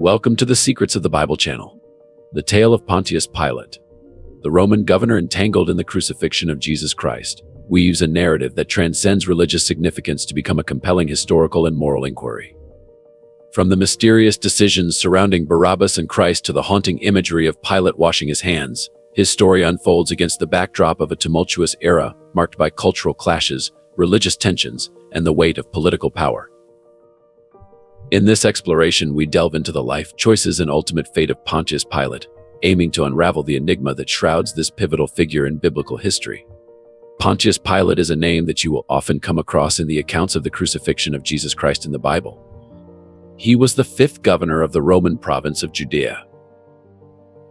Welcome to the Secrets of the Bible channel. The tale of Pontius Pilate, the Roman governor entangled in the crucifixion of Jesus Christ, weaves a narrative that transcends religious significance to become a compelling historical and moral inquiry. From the mysterious decisions surrounding Barabbas and Christ to the haunting imagery of Pilate washing his hands, his story unfolds against the backdrop of a tumultuous era marked by cultural clashes, religious tensions, and the weight of political power. In this exploration, we delve into the life, choices, and ultimate fate of Pontius Pilate, aiming to unravel the enigma that shrouds this pivotal figure in biblical history. Pontius Pilate is a name that you will often come across in the accounts of the crucifixion of Jesus Christ in the Bible. He was the fifth governor of the Roman province of Judea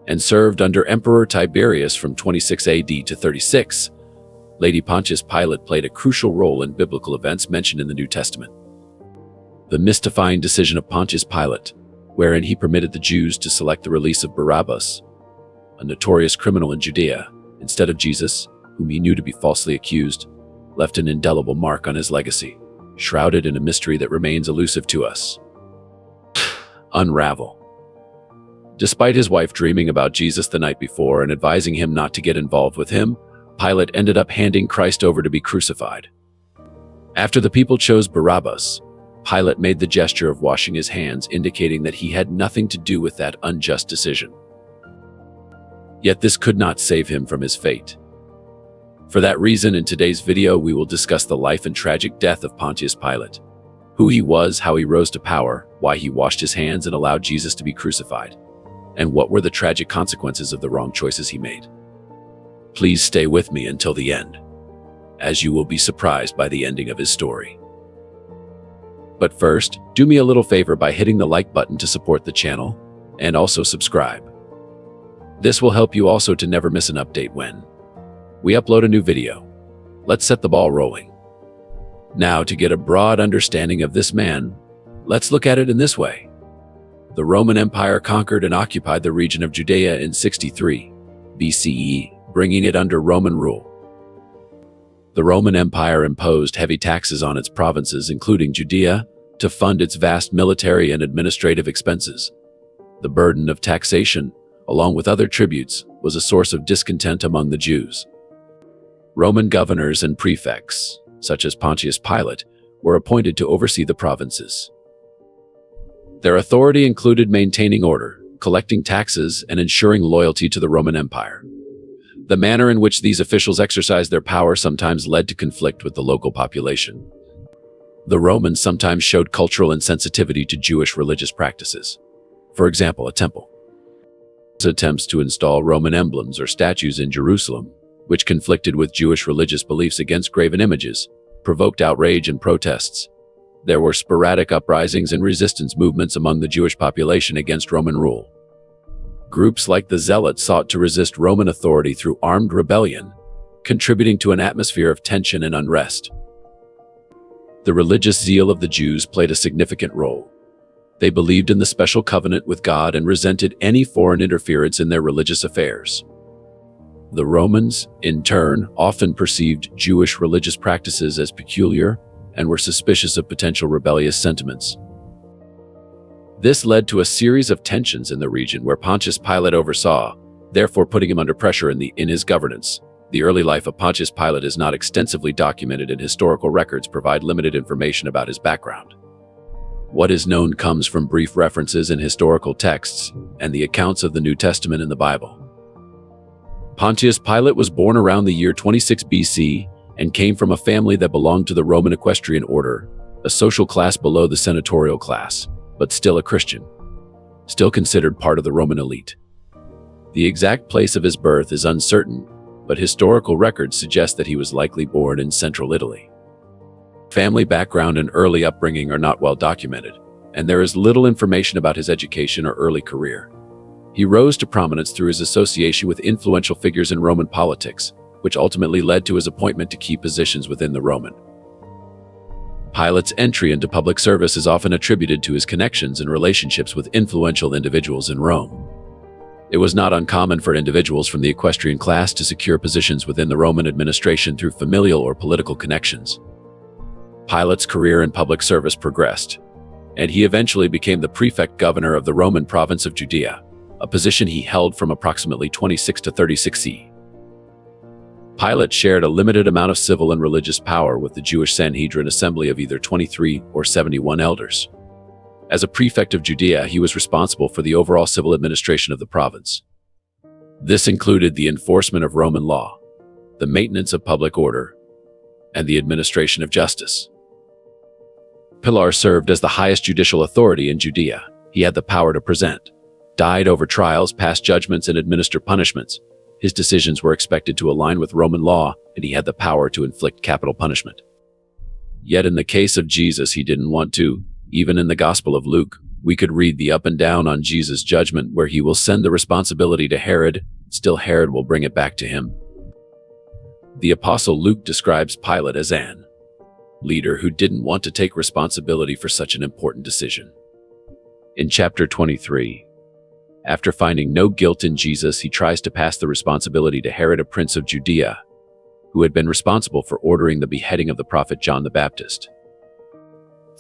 and served under Emperor Tiberius from 26 AD to 36. Lady Pontius Pilate played a crucial role in biblical events mentioned in the New Testament. The mystifying decision of Pontius Pilate, wherein he permitted the Jews to select the release of Barabbas, a notorious criminal in Judea, instead of Jesus, whom he knew to be falsely accused, left an indelible mark on his legacy, shrouded in a mystery that remains elusive to us. Unravel. Despite his wife dreaming about Jesus the night before and advising him not to get involved with him, Pilate ended up handing Christ over to be crucified. After the people chose Barabbas, Pilate made the gesture of washing his hands, indicating that he had nothing to do with that unjust decision. Yet this could not save him from his fate. For that reason, in today's video, we will discuss the life and tragic death of Pontius Pilate, who he was, how he rose to power, why he washed his hands and allowed Jesus to be crucified, and what were the tragic consequences of the wrong choices he made. Please stay with me until the end, as you will be surprised by the ending of his story. But first, do me a little favor by hitting the like button to support the channel, and also subscribe. This will help you also to never miss an update when we upload a new video. Let's set the ball rolling. Now, to get a broad understanding of this man, let's look at it in this way. The Roman Empire conquered and occupied the region of Judea in 63 BCE, bringing it under Roman rule. The Roman Empire imposed heavy taxes on its provinces, including Judea, to fund its vast military and administrative expenses. The burden of taxation, along with other tributes, was a source of discontent among the Jews. Roman governors and prefects, such as Pontius Pilate, were appointed to oversee the provinces. Their authority included maintaining order, collecting taxes, and ensuring loyalty to the Roman Empire. The manner in which these officials exercised their power sometimes led to conflict with the local population. The Romans sometimes showed cultural insensitivity to Jewish religious practices. For example, a temple. Attempts to install Roman emblems or statues in Jerusalem, which conflicted with Jewish religious beliefs against graven images, provoked outrage and protests. There were sporadic uprisings and resistance movements among the Jewish population against Roman rule. Groups like the Zealots sought to resist Roman authority through armed rebellion, contributing to an atmosphere of tension and unrest. The religious zeal of the Jews played a significant role. They believed in the special covenant with God and resented any foreign interference in their religious affairs. The Romans, in turn, often perceived Jewish religious practices as peculiar and were suspicious of potential rebellious sentiments. This led to a series of tensions in the region where Pontius Pilate oversaw, therefore putting him under pressure in his governance. The early life of Pontius Pilate is not extensively documented, and historical records provide limited information about his background. What is known comes from brief references in historical texts and the accounts of the New Testament in the Bible. Pontius Pilate was born around the year 26 BC and came from a family that belonged to the Roman equestrian order, a social class below the senatorial class, but still a Christian, still considered part of the Roman elite. The exact place of his birth is uncertain, but historical records suggest that he was likely born in central Italy. Family background and early upbringing are not well documented, and there is little information about his education or early career. He rose to prominence through his association with influential figures in Roman politics, which ultimately led to his appointment to key positions within the Roman. Pilate's entry into public service is often attributed to his connections and relationships with influential individuals in Rome. It was not uncommon for individuals from the equestrian class to secure positions within the Roman administration through familial or political connections. Pilate's career in public service progressed, and he eventually became the prefect governor of the Roman province of Judea, a position he held from approximately 26 to 36 CE. Pilate shared a limited amount of civil and religious power with the Jewish Sanhedrin assembly of either 23 or 71 elders. As a prefect of Judea, he was responsible for the overall civil administration of the province. This included the enforcement of Roman law, the maintenance of public order, and the administration of justice. Pilate served as the highest judicial authority in Judea. He had the power to present, decide over trials, pass judgments, and administer punishments. His decisions were expected to align with Roman law, and he had the power to inflict capital punishment. Yet in the case of Jesus, he didn't want to. Even in the Gospel of Luke, we could read the up and down on Jesus' judgment, where he will send the responsibility to Herod, still Herod will bring it back to him. The Apostle Luke describes Pilate as an leader who didn't want to take responsibility for such an important decision. In chapter 23, after finding no guilt in Jesus, he tries to pass the responsibility to Herod, a prince of Judea, who had been responsible for ordering the beheading of the prophet John the Baptist.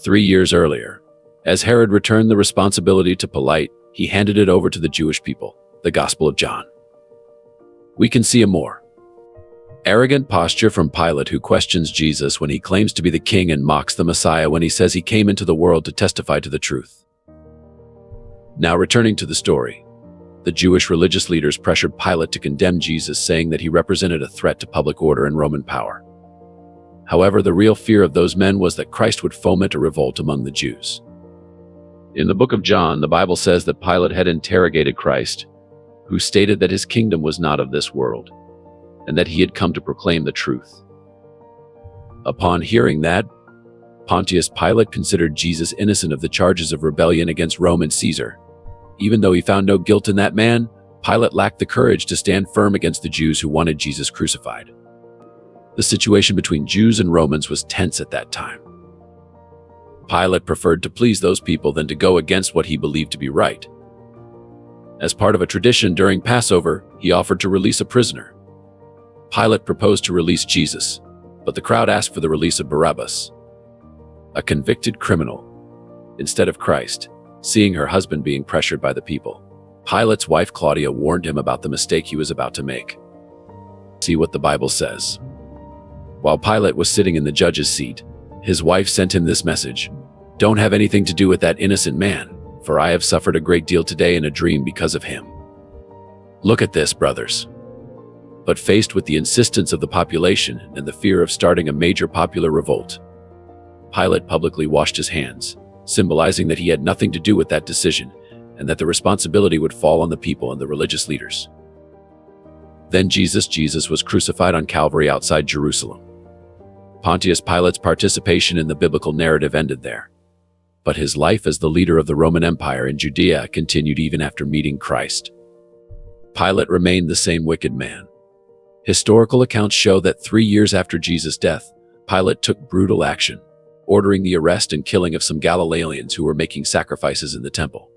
3 years earlier, as Herod returned the responsibility to Pilate, he handed it over to the Jewish people, the Gospel of John. We can see a more arrogant posture from Pilate, who questions Jesus when he claims to be the king and mocks the Messiah when he says he came into the world to testify to the truth. Now, returning to the story, the Jewish religious leaders pressured Pilate to condemn Jesus, saying that he represented a threat to public order and Roman power. However, the real fear of those men was that Christ would foment a revolt among the Jews. In the book of John, the Bible says that Pilate had interrogated Christ, who stated that his kingdom was not of this world, and that he had come to proclaim the truth. Upon hearing that, Pontius Pilate considered Jesus innocent of the charges of rebellion against Rome and Caesar. Even though he found no guilt in that man, Pilate lacked the courage to stand firm against the Jews who wanted Jesus crucified. The situation between Jews and Romans was tense at that time. Pilate preferred to please those people than to go against what he believed to be right. As part of a tradition during Passover, he offered to release a prisoner. Pilate proposed to release Jesus, but the crowd asked for the release of Barabbas, a convicted criminal, instead of Christ. Seeing her husband being pressured by the people, Pilate's wife Claudia warned him about the mistake he was about to make. See what the Bible says. While Pilate was sitting in the judge's seat, his wife sent him this message: "Don't have anything to do with that innocent man, for I have suffered a great deal today in a dream because of him." Look at this, brothers. But faced with the insistence of the population and the fear of starting a major popular revolt, Pilate publicly washed his hands, symbolizing that he had nothing to do with that decision and that the responsibility would fall on the people and the religious leaders. Then Jesus was crucified on Calvary outside Jerusalem. Pontius Pilate's participation in the biblical narrative ended there, but his life as the leader of the Roman Empire in Judea continued even after meeting Christ. Pilate remained the same wicked man. Historical accounts show that 3 years after Jesus' death, Pilate took brutal action, ordering the arrest and killing of some Galileans who were making sacrifices in the temple.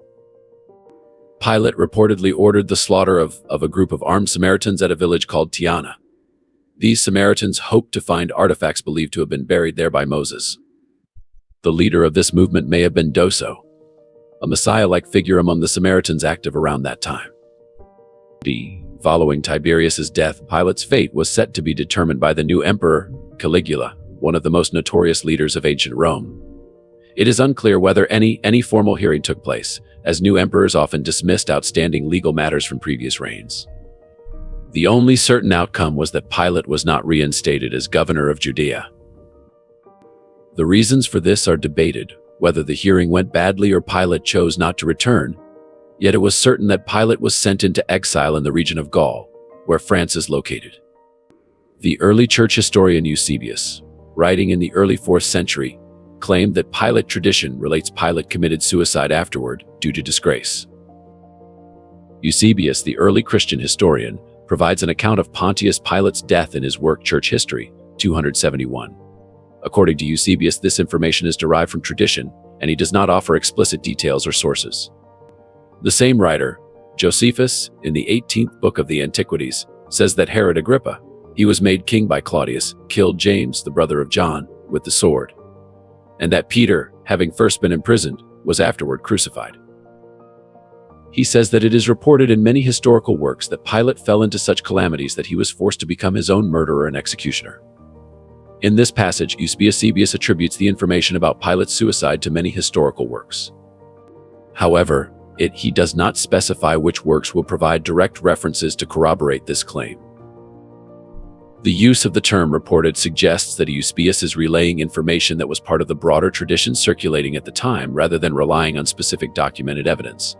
Pilate reportedly ordered the slaughter of a group of armed Samaritans at a village called Tiana. These Samaritans hoped to find artifacts believed to have been buried there by Moses. The leader of this movement may have been Doso, a Messiah-like figure among the Samaritans active around that time. Following Tiberius's death, Pilate's fate was set to be determined by the new emperor, Caligula, one of the most notorious leaders of ancient Rome. It is unclear whether any formal hearing took place, as new emperors often dismissed outstanding legal matters from previous reigns. The only certain outcome was that Pilate was not reinstated as governor of Judea. The reasons for this are debated, whether the hearing went badly or Pilate chose not to return, yet it was certain that Pilate was sent into exile in the region of Gaul, where France is located. The early church historian Eusebius, writing in the early 4th century, claimed that Pilate tradition relates Pilate committed suicide afterward due to disgrace. Eusebius, the early Christian historian, provides an account of Pontius Pilate's death in his work Church History, 271. According to Eusebius, this information is derived from tradition, and he does not offer explicit details or sources. The same writer, Josephus, in the 18th book of the Antiquities, says that Herod Agrippa, he was made king by Claudius, killed James, the brother of John, with the sword, and that Peter, having first been imprisoned, was afterward crucified. He says that it is reported in many historical works that Pilate fell into such calamities that he was forced to become his own murderer and executioner. In this passage, Eusebius attributes the information about Pilate's suicide to many historical works. However, he does not specify which works will provide direct references to corroborate this claim. The use of the term reported suggests that Eusebius is relaying information that was part of the broader tradition circulating at the time rather than relying on specific documented evidence.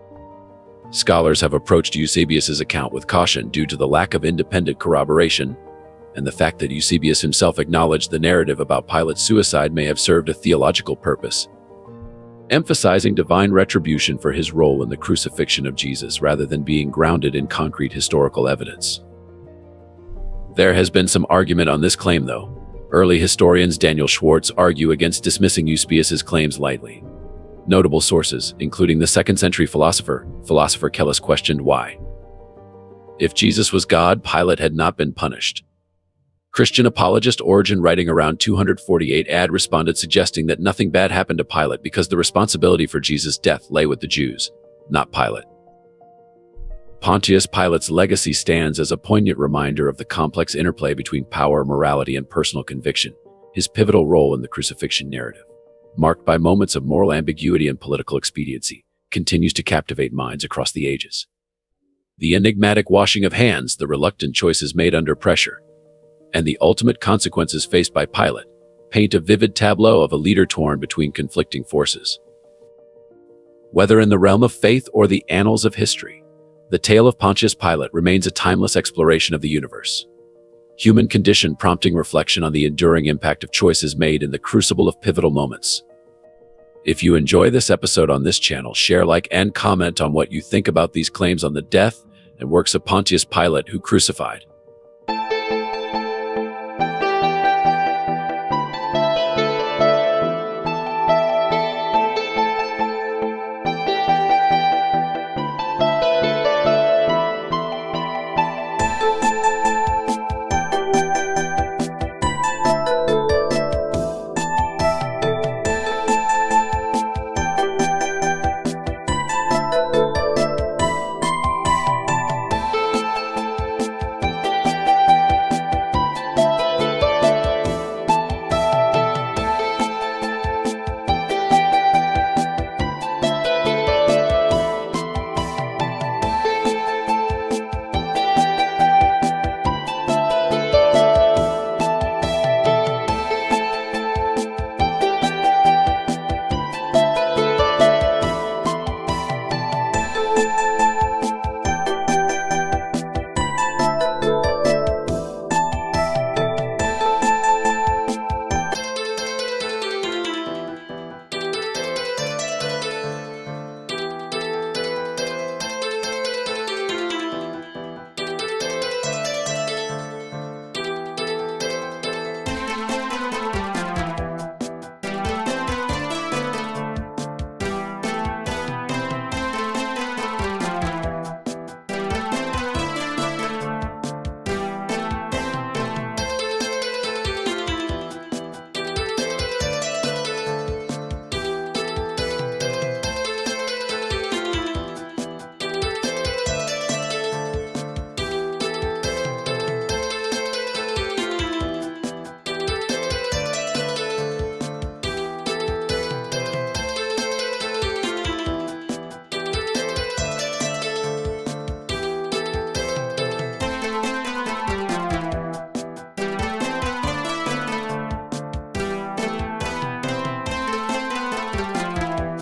Scholars have approached Eusebius's account with caution due to the lack of independent corroboration, and the fact that Eusebius himself acknowledged the narrative about Pilate's suicide may have served a theological purpose, emphasizing divine retribution for his role in the crucifixion of Jesus rather than being grounded in concrete historical evidence. There has been some argument on this claim, though. Early historians Daniel Schwartz argue against dismissing Eusebius's claims lightly. Notable sources, including the 2nd century philosopher Kellis, questioned why, if Jesus was God, Pilate had not been punished. Christian apologist Origen, writing around 248 AD, responded suggesting that nothing bad happened to Pilate because the responsibility for Jesus' death lay with the Jews, not Pilate. Pontius Pilate's legacy stands as a poignant reminder of the complex interplay between power, morality, and personal conviction. His pivotal role in the crucifixion narrative, marked by moments of moral ambiguity and political expediency, continues to captivate minds across the ages. The enigmatic washing of hands, the reluctant choices made under pressure, and the ultimate consequences faced by Pilate paint a vivid tableau of a leader torn between conflicting forces. Whether in the realm of faith or the annals of history, the tale of Pontius Pilate remains a timeless exploration of the universe. Human condition prompting reflection on the enduring impact of choices made in the crucible of pivotal moments. If you enjoy this episode on this channel, share, like, and comment on what you think about these claims on the death and works of Pontius Pilate, who crucified